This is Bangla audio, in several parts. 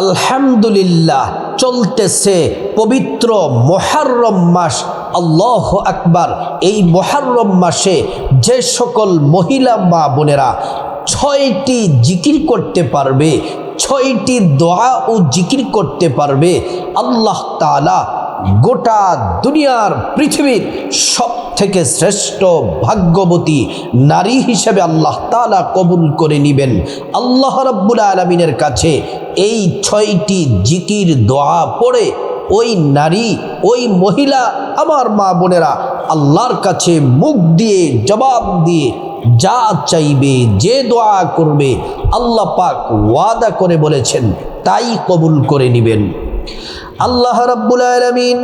আলহামদুলিল্লাহ চলতেছে পবিত্র মুহররম মাস। আল্লাহু আকবার। এই মুহররম মাসে যে সকল মহিলা মা বোনেরা 6টি জিকির করতে পারবে, 6টি দোয়া ও জিকির করতে পারবে, আল্লাহ তাআলা গোটা দুনিয়ার পৃথিবীর সব থেকে শ্রেষ্ঠ ভাগ্যবতী নারী হিসেবে আল্লাহ তাআলা কবুল করে নেবেন। আল্লাহ রাব্বুল আলামিনের কাছে এই 6টি জিকির দোয়া পড়ে ওই নারী, ওই মহিলা, আমার মা বোনেরা আল্লাহর কাছে মুখ দিয়ে জবাব দিয়ে যা চাইবে, যে দোয়া করবে আল্লাহ পাক ওয়াদা করে বলেছেন তাই কবুল করে নেবেন। আল্লাহ রাব্বুল আলামিন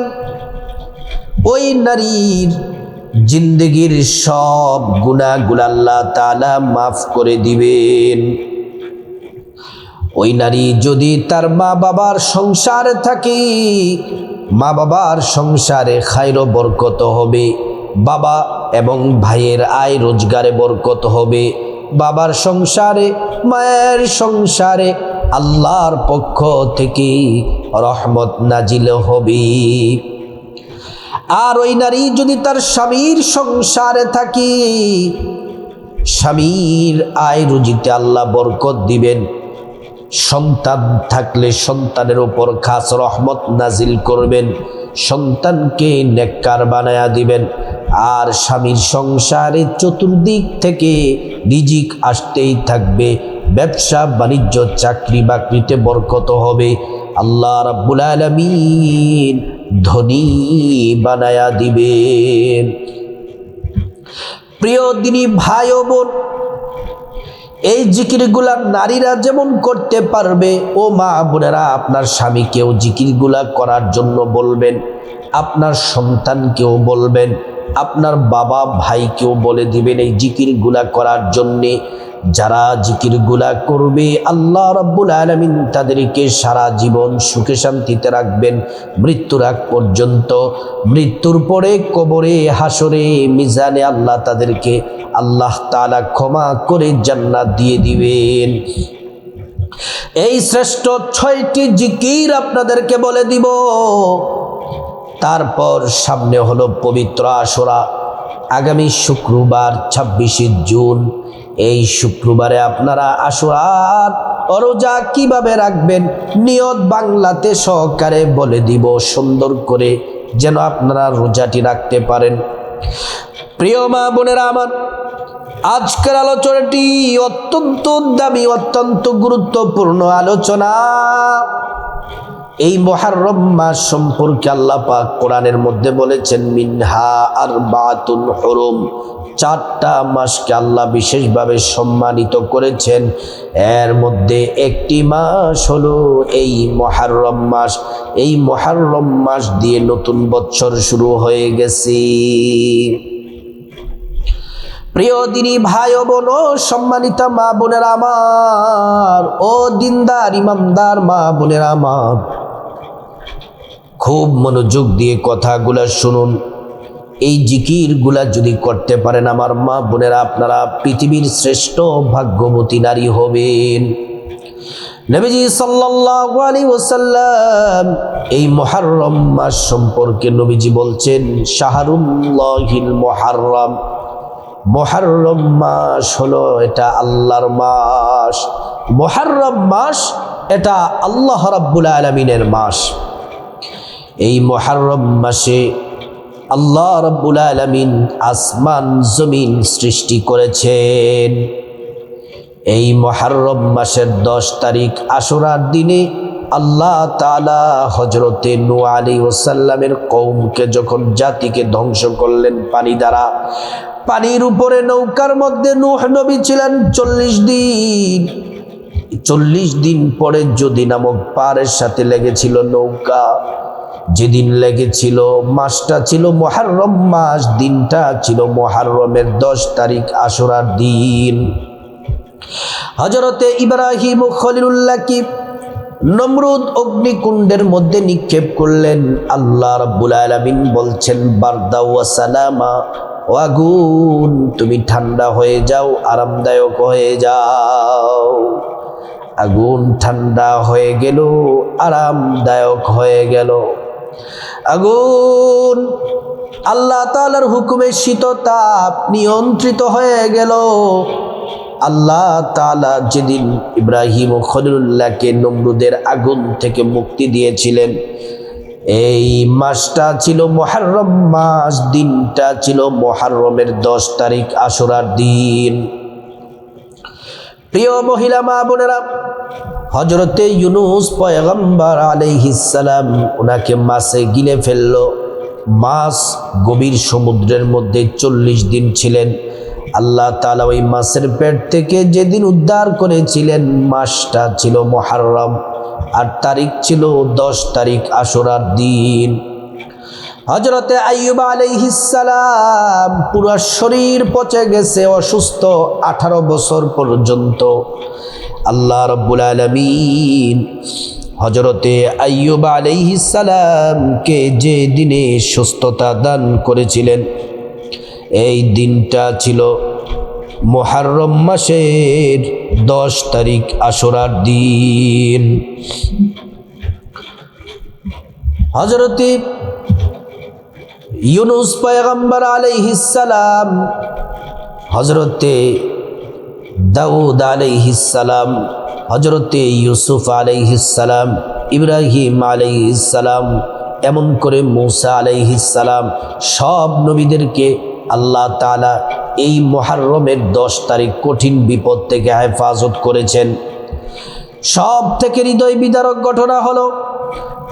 ওই নারীর জিন্দেগির সব গুনাহগুলো আল্লাহ তাআলা মাফ করে দিবেন। ওই নারী যদি তার মা বাবার সংসারে থাকে, মা বাবার সংসারে খায়র বরকত হবে, বাবা এবং ভাইয়ের আয় রোজগারে বরকত হবে, বাবার সংসারে মায়ের সংসারে আল্লাহর পক্ষ থেকে রহমত নাজিল হবে। আর ওই নারী যদি তার স্বামীর সংসারে থাকে, স্বামীর আয় রুজিতে আল্লাহ বরকত দিবেন, সন্তান থাকলে সন্তানের উপর খাস রহমত নাজিল করবেন, সন্তানকে নেককার বানায়া দিবেন। আর স্বামীর সংসারে চতুর্দিক থেকে রিজিক আসতেই থাকবে, ব্যবসা বাণিজ্য চাকরি বাকরিতে বরকত হবে, আল্লাহ রাব্বুল আলামিন ধনী বানায়া দিবেন। প্রিয় দিনী ভাই ও বোন, এই জিকিরগুলা নারীরা যেমন করতে পারবে, ও মা বোনেরা আপনার স্বামীকেও জিকিরগুলা করার জন্য বলবেন, আপনার সন্তানকেও বলবেন, আপনার বাবা ভাইকেও বলে দিবেন এই জিকিরগুলা করার জন্যে। যারা জিকিরগুলা করবে আল্লাহ রাব্বুল আলামিন তাদেরকে সারা জীবন সুখে শান্তিতে রাখবেন মৃত্যুর আগ পর্যন্ত। মৃত্যুর পরে কবরে, হাসরে, মিজানে আল্লাহ তাদেরকে আল্লাহ তাআলা ক্ষমা করে জান্নাত দিয়ে দিবেন। এই শ্রেষ্ঠ 6টি জিকির আপনাদেরকে বলে দিব। তারপর সামনে হলো পবিত্র আশুরা, আগামী শুক্রবার 26শে জুন। এই শুক্রবারে আপনারা আশুরার রোজা কিভাবে রাখবেন নিয়ত বাংলাতে সহকারে বলে দিব, সুন্দর করে যেন আপনারা রোজাটি রাখতে পারেন। প্রিয় মা বোনেরা আমার, আজকের আলোচনাটি অত্যন্ত দামি, অত্যন্ত গুরুত্বপূর্ণ আলোচনা। এই মুহররম মাস সম্পর্কে আল্লাহ পাক কোরআনের মধ্যে বলেছেন মিনহা আরবাতুন হুরুম, 4টা মাসকে আল্লাহ বিশেষভাবে সম্মানিত করেছেন। এর মধ্যে একটি মাস হলো এই মুহররম মাস। এই মুহররম মাস দিয়ে নতুন বছর শুরু হয়ে গেছে। প্রিয় দিনী ভাই ও বোন, সম্মানিত মা বোনেরা আমার, ও দিনদার ইমানদার মা বোনেরা আমার, খুব মনোযোগ দিয়ে কথাগুলা শুনুন। এই জিকিরগুলা যদি করতে পারেন আমার মা বোনেরা, আপনারা পৃথিবীর শ্রেষ্ঠ ভাগ্যবতী নারী হবেন। নবীজি সাল্লাল্লাহু আলাইহি ওয়াসাল্লাম এই মুহররম মাস সম্পর্কে নবীজি বলছেন শাহরুল্লাহিল মুহররম। মুহররম মাস হলো এটা আল্লাহর মাস। মুহররম মাস এটা আল্লাহ রাব্বুল আলামিনের মাস। এই মুহররম মাসে আল্লাহ রাব্বুল আলামিন আসমান জমিন সৃষ্টি করেছেন। এই মুহররম মাসের 10 তারিখ আশুরার দিনে আল্লাহ তাআলা হযরতে নূহ আলাইহিস সালামের কওমকে যখন জাতিকে ধ্বংস করলেন পানি দ্বারা, পানির উপরে নৌকার মধ্যে নূহ নবী ছিলেন 40 দিন। 40 দিন পরে যদি নামক পাহাড়ের সাথে লেগেছিল নৌকা। যেদিন লেগেছিল মাসটা ছিল মুহররম মাস, দিনটা ছিল মুহররমের 10 তারিখ আশুরার দিন। হযরতে ইব্রাহিম খলিলুল্লাহকে নমরুদ অগ্নিকুণ্ডের মধ্যে নিক্ষেপ করলেন। আল্লাহ রাব্বুল আলামিন বলছেন বারদা ওয়া সালামা, ও আগুন তুমি ঠান্ডা হয়ে যাও, আরামদায়ক হয়ে যাও। আগুন ঠান্ডা হয়ে গেল, আরামদায়ক হয়ে গেল। আগুন আল্লাহ তাআলার হুকুমে শীততাপ নিয়ন্ত্রিত হয়ে গেল। আল্লাহ তাআলা যেদিন ইব্রাহিম ও খলিলুল্লাহকে নমরুদের আগুন থেকে মুক্তি দিয়েছিলেন, এই মাসটা ছিল মুহররম মাস, দিনটা ছিল মুহররমের 10 তারিখ, আশুরার দিন। প্রিয় মহিলা মা বোনেরা, হযরতে ইউনূস পয়গম্বর আলাইহিস সালাম ওনাকে মাছে গিলে ফেলল। মাছ গভীর সমুদ্রের মধ্যে 40 দিন ছিলেন। আল্লাহ তাআলা ওই মাছের পেট থেকে যেদিন উদ্ধার করেছিলেন, মাসটা ছিল মুহররম আর তারিখ ছিল 10 তারিখ, আশুরার দিন। হযরতে আইয়ুব আলাইহিস সালাম পুরো শরীর পচে গেছে, অসুস্থ 18 বছর পর্যন্ত। আল্লাহ রাব্বুল আলামিন হযরতে আইয়ুব আলাইহিস সালামকে যে দিনে সুস্থতা দান করেছিলেন, এই দিনটা ছিল মুহররম মাসের 10 তারিখ, আশুরার দিন। হযরতে ইউনূস পয়গম্বর আলাইহিস সালাম, হযরতে দাউদ আলাইহিস সালাম, হযরতে ইউসুফ আলাইহিস সালাম, ইব্রাহিম আলাইহিস সালাম, এমন করে মূসা আলাইহিস সালাম, সব নবীদেরকে আল্লাহ তাআলা এই মুহররমের 10 তারিখ কঠিন বিপদ থেকে হেফাজত করেছেন। সব থেকে হৃদয় বিদারক ঘটনা হলো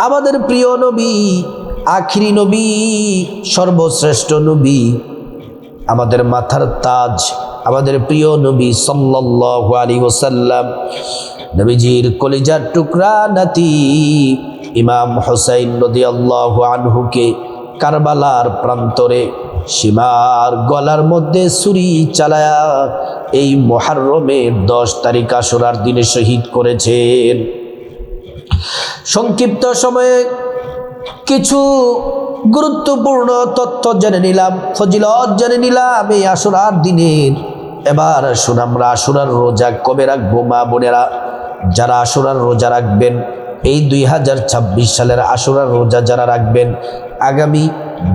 আমাদের প্রিয় নবী, আখিরি নবী, সর্বশ্রেষ্ঠ নবী, আমাদের মাথার তাজ, আমাদের প্রিয় নবী সাল্লাল্লাহু আলাইহি ওয়াসাল্লাম, নবীজির কলিজার টুকরা নাতি ইমাম হুসাইন রাদিয়াল্লাহু আনহুকে কারবালার প্রান্তরে সীমার গলার মধ্যে ছুরি চালায়া এই মুহররমের 10 তারিখ আশুরার দিনে শহীদ করেছেন। সংক্ষিপ্ত সময়ে কিছু গুরুত্বপূর্ণ তথ্য জেনে নিলাম, ফজিলত জেনে নিলাম এই আশুরার দিনের। এবার আসুন আমরা আশুরার রোজা কবে রাখবো। মা বোনেরা, যারা আশুরার রোজা রাখবেন, এই 2026 সালের আশুরার রোজা যারা রাখবেন, আগামী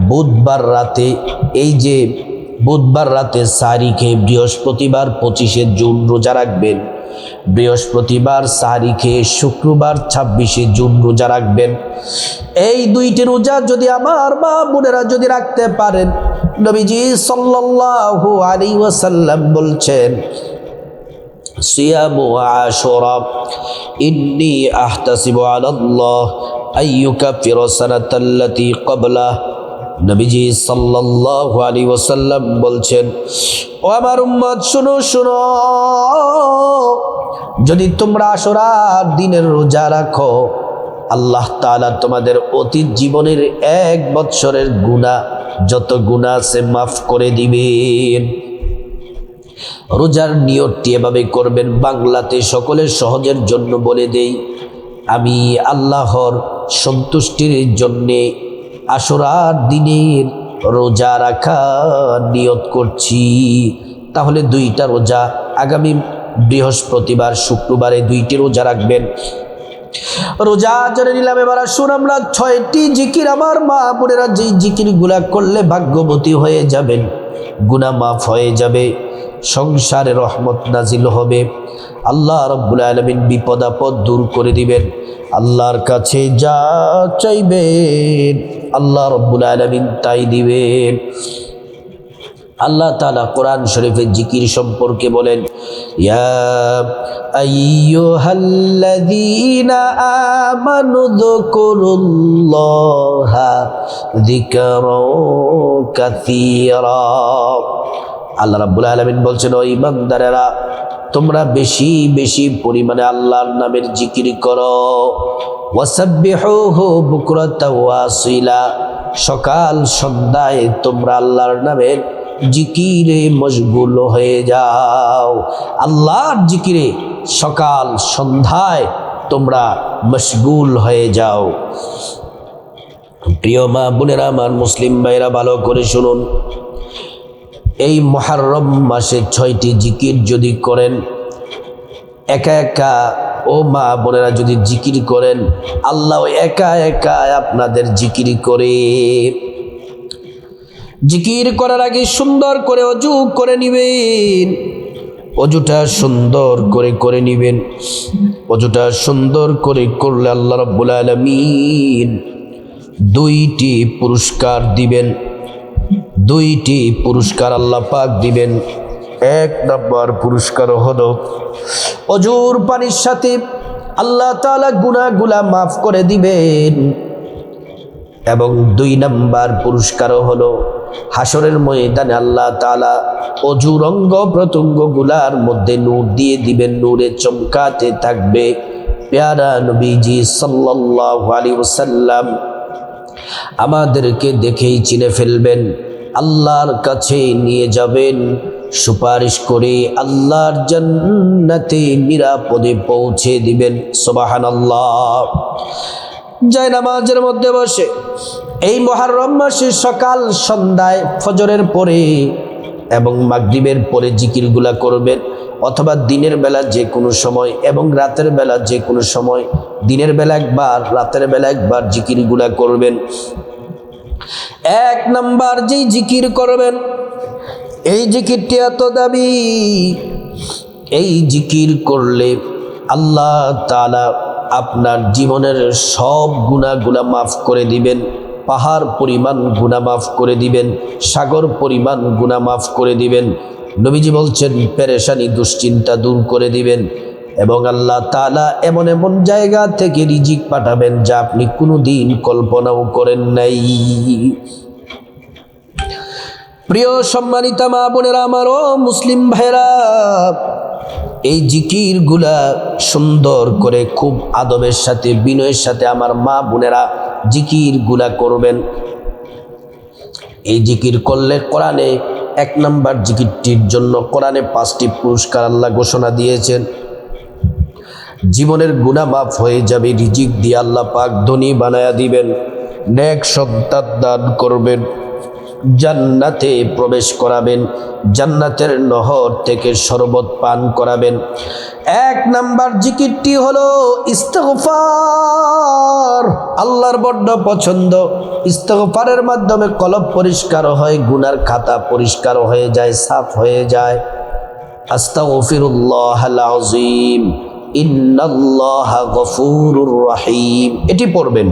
বুধবার রাতে, এই যে বুধবার রাতে সাহরি খেয়ে বৃহস্পতিবার 25শে জুন রোজা রাখবেন, বৃহস্পতিবার সাহরি খেয়ে শুক্রবার 26শে জুন রোজা রাখবেন। এই দুইটি রোজা যদি আমার মা বোনেরা যদি রাখতে পারেন, নবীজি সাল্লাল্লাহু আলাইহি ওয়াসাল্লাম বলছেন, সিয়ামু আশুরা ইন্নী আহতাসিবু আলাল্লাহ আইয়ুকাফিরা সানাতাল্লাতী ক্বাবলা। নবীজি সাল্লাল্লাহু আলাইহি ওয়াসাল্লাম বলছেন, ও আমার উম্মত, শুনো শুনো, যদি তোমরা আশুরার দিনের রোজা রাখো, আল্লাহ তাআলা তোমাদের অতীত জীবনের 1 বৎসরের গুনাহ, যত গুনাহ আছে মাফ করে দিবেন। রোজার নিয়তটি এভাবে করবেন, বাংলাতে সকলের সহজের জন্য বলে দেই, আমি আল্লাহর সন্তুষ্টির জন্যে আশুরার দিনের রোজা রাখা নিয়ত করছি। তাহলে 2টা রোজা, আগামী বৃহস্পতিবার শুক্রবারে 2টি রোজা রাখবেন। রোজা জেনে নিলাম। এবার আসুন আমরা 6টি জিকির, আমার মা বোনেরা যেই জিকিরগুলা করলে ভাগ্যবতী হয়ে যাবেন, গুনাহ মাফ হয়ে যাবে, সংসারে রহমত নাজিল হবে, আল্লাহ রাব্বুল আলামিন বিপদ আপদ দূর করে দিবেন। আল্লাহর কাছে যা চাইবেন আল্লাহ রাব্বুল আলামিন তাই দিবেন। আল্লাহ তাআলা কোরআন শরীফের জিকির সম্পর্কে বলেন, ইয়া আইয়ুহাল্লাযীনা আমানু যকুরুল্লাহা যিকরান কাসীরা। আল্লাহ রাব্বুল আলামিন বলছেন, ও ঈমানদারেরা, তোমরা বেশি বেশি পরিমাণে আল্লাহর নামের জিকির করো। ওয়াসাব্বিহুহু বুকরাতাও ওয়া আসীলা, সকাল সন্ধ্যায় তোমরা আল্লাহর নামের জিকিরে মশগুল হয়ে যাও। আল্লাহর জিকিরে সকাল সন্ধ্যায় তোমরা মশগুল হয়ে যাও। প্রিয় মা বোনেরা, আমার মুসলিম ভাইরা, ভালো করে শুনুন, এই মুহররম মাসে 6টি জিকির যদি করেন, একা একা ও মা বোনেরা যদি জিকির করেন, আল্লাহ একা একা আপনাদের জিকির করে। জিকির করার আগে সুন্দর করে অজু করে নিবেন। অজুটা সুন্দর করে করে নিবেন। অজুটা সুন্দর করে করলে আল্লাহ রাব্বুল আলামিন দুইটি পুরস্কার দিবেন। দুইটি পুরস্কার আল্লাহ পাক দিবেন। এক নম্বর পুরস্কার হলো অজুর পানির সাথে আল্লাহ তাআলা গুনাহগুলা মাফ করে দিবেন। এবং দুই নম্বর পুরস্কার হলো হাসরের ময়দানে আল্লাহ তাআলা অজুর অঙ্গ প্রত্যঙ্গ গুলার মধ্যে নূর দিয়ে দিবেন, নূরে চমকাতে থাকবে। প্যারা নবীজি সাল্লাল্লাহু আলাইহি ওয়াসাল্লাম আমাদেরকে দেখেই চিনে ফেলবেন, আল্লাহর কাছে নিয়ে যাবেন, সুপারিশ করে আল্লাহর জান্নাতে নিরাপদে পৌঁছে দিবেন। সুবহানাল্লাহ। যায় নামাজের মধ্যে বসে এই মুহররম মাসে সকাল সন্ধ্যায় ফজরের পরে এবং মাগরিবের পরে জিকিরগুলা করবেন, অথবা দিনের বেলা যে কোনো সময় এবং রাতের বেলা যে কোনো সময়। দিনের বেলা একবার, রাতের বেলা একবার জিকিরগুলা করবেন। এক নাম্বার যেই জিকির করবেন, এই জিকিরটি এত দামি, এই জিকির করলে আল্লাহ তাআলা আপনার জীবনের সব গুনাহগুলা মাফ করে দিবেন। পাহাড় পরিমাণ গুনাহ মাফ করে দিবেন, সাগর পরিমাণ গুনাহ মাফ করে দিবেন। নবীজি বলছেন পেরেশানি দুশ্চিন্তা দূর করে দিবেন। এবং আল্লাহ তাআলা এমন এমন জায়গা থেকে রিজিক পাঠাবেন যা আপনি কোনোদিন কল্পনাও করেন নাই। প্রিয় সম্মানিতা মা বোনেরা আমার, ও মুসলিম ভাইরা, এই জিকিরগুলা সুন্দর করে খুব আদবের সাথে বিনয়ের সাথে আমার মা বোনেরা জিকিরগুলা করবেন। এই জিকির করলে কোরআনে এক নাম্বার জিকিরটির জন্য কোরআনে 5টি পুরস্কার আল্লাহ ঘোষণা দিয়েছেন। জীবনের গুনাহ মাফ হয়ে যাবে, রিজিক দিয়ে আল্লাহ পাক ধনী বানায়া দিবেন, নেক সন্তান দান করবেন, জান্নাতে প্রবেশ করাবেন, জান্নাতের নহর থেকে শরবত পান করাবেন। এক নাম্বার জিকিরটি হলো ইস্তিগফার। আল্লাহর বড্ড পছন্দ। ইস্তিগফারের মাধ্যমে কলব পরিষ্কার হয়, গুনার খাতা পরিষ্কার হয়ে যায়, সাফ হয়ে যায়। আস্তাগফিরুল্লাহাল আযীম ইন্নাল্লাহা গফুরুর রহিম, এটি পড়বেন।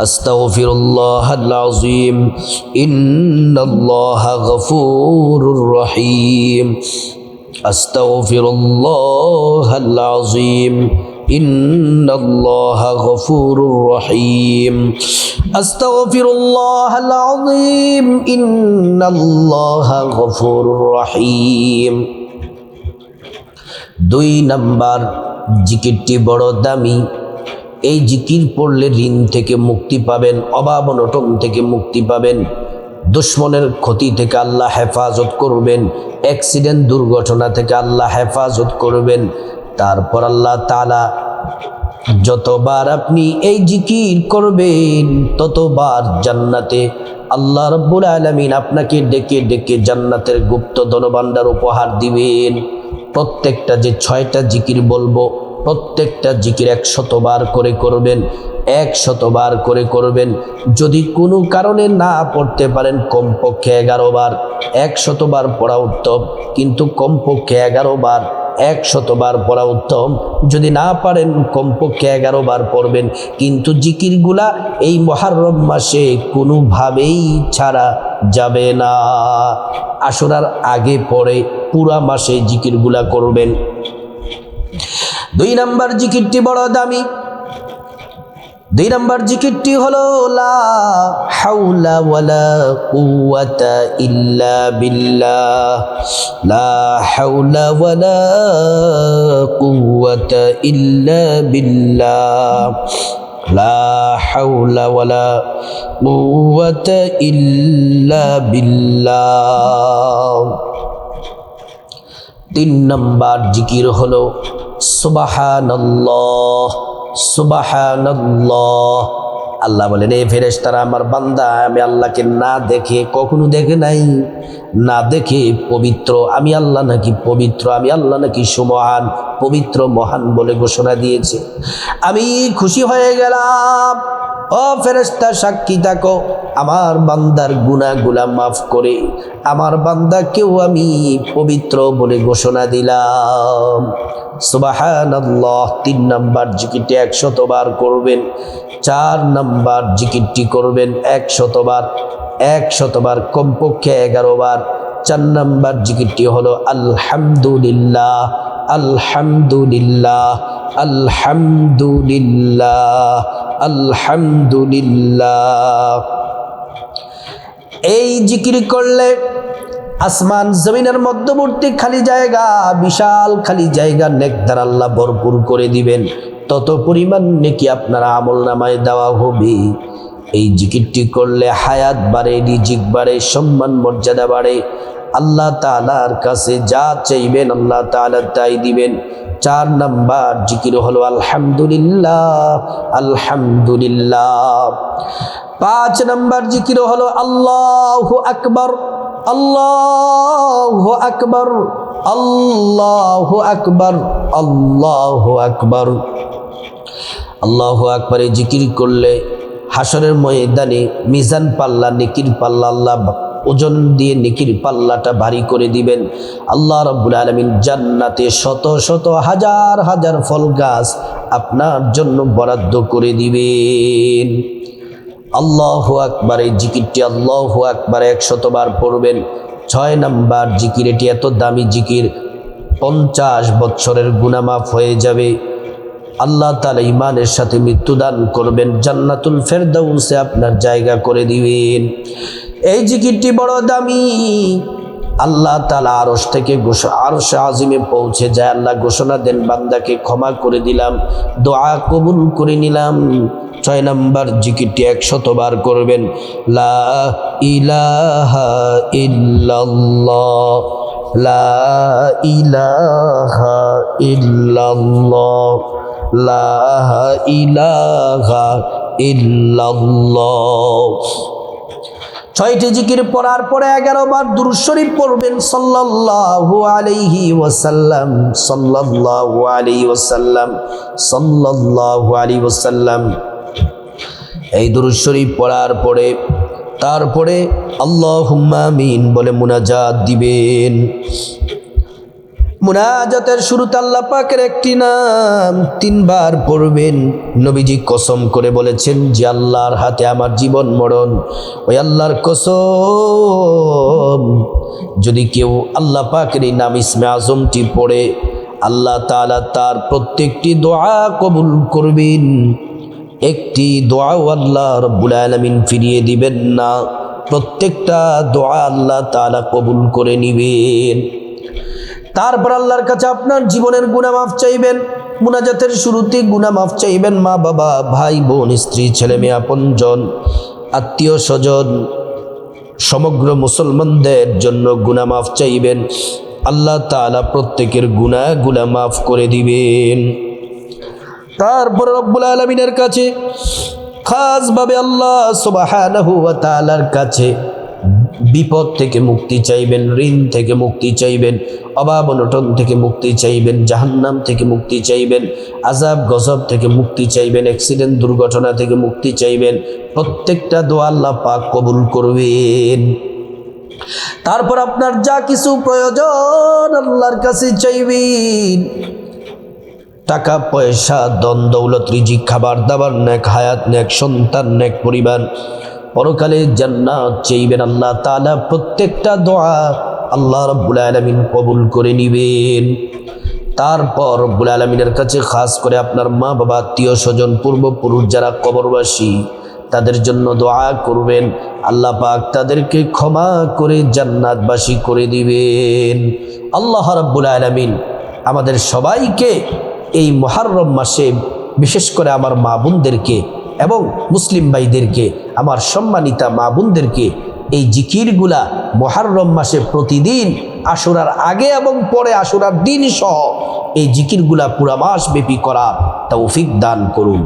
আস্তাগফিরুল্লাহাল আযীম ইন্নাল্লাহা গফুরুর রহিম। আস্তাগফিরুল্লাহাল আযীম ইন্নাল্লাহা গফুরুর রহিম। আস্তাগফিরুল্লাহাল আযীম ইন্নাল্লাহা গফুরুর রহিম। 2 নাম্বার জিকিরটি বড় দামি। এই জিকির পড়লে ঋণ থেকে মুক্তি পাবেন, অভাব অনটন থেকে মুক্তি পাবেন, দুশ্মনের ক্ষতি থেকে আল্লাহ হেফাজত করবেন, অ্যাক্সিডেন্ট দুর্ঘটনা থেকে আল্লাহ হেফাজত করবেন। তারপর আল্লাহ তাআলা যতবার আপনি এই জিকির করবেন ততবার জান্নাতে আল্লাহ রাব্বুল আলামিন আপনাকে ডেকে ডেকে জান্নাতের গুপ্ত ধনভাণ্ডার উপহার দিবেন। প্রত্যেকটা যে 6টা জিকির বলবো, প্রত্যেকটা জিকির 100 বার করে করবেন, 100 বার করে করবেন। যদি কোনো কারণে না পড়তে পারেন কমপক্ষে 11 বার। 100 বার পড়া উত্তম, কিন্তু কমপক্ষে 11 বার। 100 বার পড়া উত্তম, যদি না পারেন কমপক্ষে 11 বার পড়বেন। কিন্তু জিকিরগুলা এই মুহররম মাসে কোনোভাবেই ছাড়া যাবে না। আশুরার আগে পরে পুরা মাসে জিকিরগুলা করবেন। 2 নাম্বার জিকিরটি বড় দামি। 2 নাম্বার জিকিরটি হলো লা হাওলা ওয়ালা কুওয়াতা ইল্লা বিল্লাহ। লা হাওলা ওয়ালা কুওয়াতা ইল্লা বিল্লাহ। লা হাওলা ওয়ালা কুওয়াতা ইল্লা বিল্লাহ। 3 নাম্বার জিকির হলো সুবহানাল্লাহ, সুবহানাল্লাহ। আল্লাহ বলেন, এ ফেরেশতারা আমার বান্দা আমি আল্লাহকে না দেখে, কখনো দেখে নাই, না দেখে পবিত্র, আমি আল্লাহ নাকি পবিত্র, আমি আল্লাহ নাকি সুমহান, পবিত্র মহান বলে ঘোষণা দিয়েছে। আমি খুশি হয়ে গেলাম। ও ফেরেশতা সাক্ষী থাকো, আমার বান্দার গুনাহগুলা মাফ করে আমার বান্দাকেও আমি পবিত্র বলে ঘোষণা দিলাম। সুবহানাল্লাহ। 3 নাম্বার জিকিরটি 100 বার করবেন। 4 নাম্বার জিকিরটি করবেন 100 বার, 100 বার কমপক্ষে 11 বার। 4 নাম্বার জিকিরটি হলো আলহামদুলিল্লাহ, আলহামদুলিল্লাহ, আলহামদুলিল্লাহ, আলহামদুলিল্লাহ। এই জিকির করলে আসমান জমিনের মধ্যবর্তী খালি জায়গা, বিশাল খালি জায়গা নেক দ্বারা আল্লাহ ভরপুর করে দিবেন। তত পরিমাণ নেকি আপনার আমলনামায় দেওয়া হবে। এই জিকিরটি করলে হায়াত বাড়ে, রিজিক বাড়ে, সম্মান মর্যাদা বাড়ে। আল্লাহ তাআলার কাছে যা চাইবেন আল্লাহ তাআলা তাই দিবেন। 4 নাম্বার জিকির হলো আলহামদুলিল্লাহ, আলহামদুলিল্লাহ। 5 নাম্বার জিকির হলো আল্লাহু আকবার, আল্লাহু আকবার, আল্লাহু আকবার, আল্লাহু আকবার। আল্লাহু আকবার এই জিকির করলে হাসরের ময়দানে মিজান পাল্লা, নেকির পাল্লা আল্লাহ ওজন দিয়ে নেকির পাল্লাটা ভারী করে দিবেন। আল্লাহ রাব্বুল আলামিন জান্নাতে শত শত হাজার হাজার ফল গাছ আপনার জন্য বরাদ্দ করে দিবেন। আল্লাহু আকবার এই জিকিরটি আল্লাহু আকবার 100 বার পড়বেন। 6 নাম্বার জিকির, এটি এত দামি জিকির, 50 বছরের গুনাহ মাফ হয়ে যাবে। আল্লাহ তাআলা ঈমানের সাথে মৃত্যুদান করবেন, জান্নাতুল ফেরদাউসে আপনার জায়গা করে দিবেন। এই জিকিরটি বড় দামি। আল্লাহ তাআলা আরশ থেকে আরশে আজিমে পৌঁছে যায়, আল্লাহ ঘোষণা দেন বান্দাকে ক্ষমা করে দিলাম, দোয়া কবুল করে নিলাম। 6 নাম্বার জিকিরটি 100 বার করবেন। লা ইলাহা ইল্লাল্লাহ, লা ইলাহা ইল্লাল্লাহ, লা ইলাহা ইল্লাল্লাহ। 6টি জিকির পড়ার পরে 11 বার দুরূদ শরীফ পড়বেন সাল্লাল্লাহু আলাইহি ওয়াসাল্লাম, সাল্লাল্লাহু আলাইহি ওয়াসাল্লাম, সাল্লাল্লাহু আলাইহি ওয়াসাল্লাম। এই দুরূদ শরীফ পড়ার পরে তারপরে আল্লাহুম্মা আমিন বলে মুনাজাত দিবেন। মুনাজাতের শুরুতে আল্লাহ পাকের একটি নাম 3 বার পড়বেন। নবীজি কসম করে বলেছেন যে আল্লাহর হাতে আমার জীবন মরণ, ওই আল্লাহর কসম, যদি কেউ আল্লাহ পাকের এই নাম ইসমে আজমটি পড়ে আল্লাহ তাআলা তার প্রত্যেকটি দোয়া কবুল করবেন। একটি দোয়াও আল্লাহ রাব্বুল আলামিন ফিরিয়ে দিবেন না, প্রত্যেকটা দোয়া আল্লাহ তাআলা কবুল করে নিবেন। তারপর আল্লাহর কাছে আপনার জীবনের গুনাহ মাফ চাইবেন। মুনাজাতের শুরুতে গুনাহ মাফ চাইবেন, মা বাবা, ভাই বোন, স্ত্রী, ছেলে মেয়ে, আপনজন, আত্মীয় স্বজন, সমগ্র মুসলমানদের জন্য গুনাহ মাফ চাইবেন। আল্লাহ তাআলা প্রত্যেকের গুনাহগুলো মাফ করে দিবেন। তারপর রব্বুল আলামিনের কাছে খাসভাবে আল্লাহ সুবহানাহু ওয়া তাআলার কাছে বিপদ থেকে মুক্তি চাইবেন, ঋণ থেকে মুক্তি চাইবেন, অভাব অনটন থেকে মুক্তি চাইবেন, জাহান্নাম থেকে মুক্তি চাইবেন, আযাব গজব থেকে মুক্তি চাইবেন, অ্যাক্সিডেন্ট দুর্ঘটনা থেকে মুক্তি চাইবেন। প্রত্যেকটা দোয়া আল্লাহ পাক কবুল করবেন। তারপর আপনার যা কিছু প্রয়োজন আল্লাহর কাছে চাইবেন। টাকা পয়সা, ধন দৌলত, রিজিক, খাবার দাবার, নেক হায়াত, নেক সন্তান, নেক পরিবার, পরকালে জান্নাত চাইবেন। আল্লাহ তাআলা প্রত্যেকটা দোয়া আল্লাহ রাব্বুল আলামিন কবুল করে নিবেন। তারপর রব্বুল আলামিনের কাছে খাস করে আপনার মা বাবা, আত্মীয় স্বজন, পূর্বপুরুষ যারা কবরবাসী তাদের জন্য দোয়া করবেন। আল্লাহ পাক তাদেরকে ক্ষমা করে জান্নাতবাসী করে দিবেন। আল্লাহ রাব্বুল আলামিন আমাদের সবাইকে এই মুহররম মাসে, বিশেষ করে আমার মা বোনদেরকে এবং মুসলিম ভাইদেরকে, আমার সম্মানিতা মা বোনদেরকে এই জিকিরগুলা মুহররম মাসে প্রতিদিন আশুরার আগে এবং পরে আশুরার দিন সহ এই জিকিরগুলা পুরা মাস ব্যাপী করার তৌফিক দান করুন।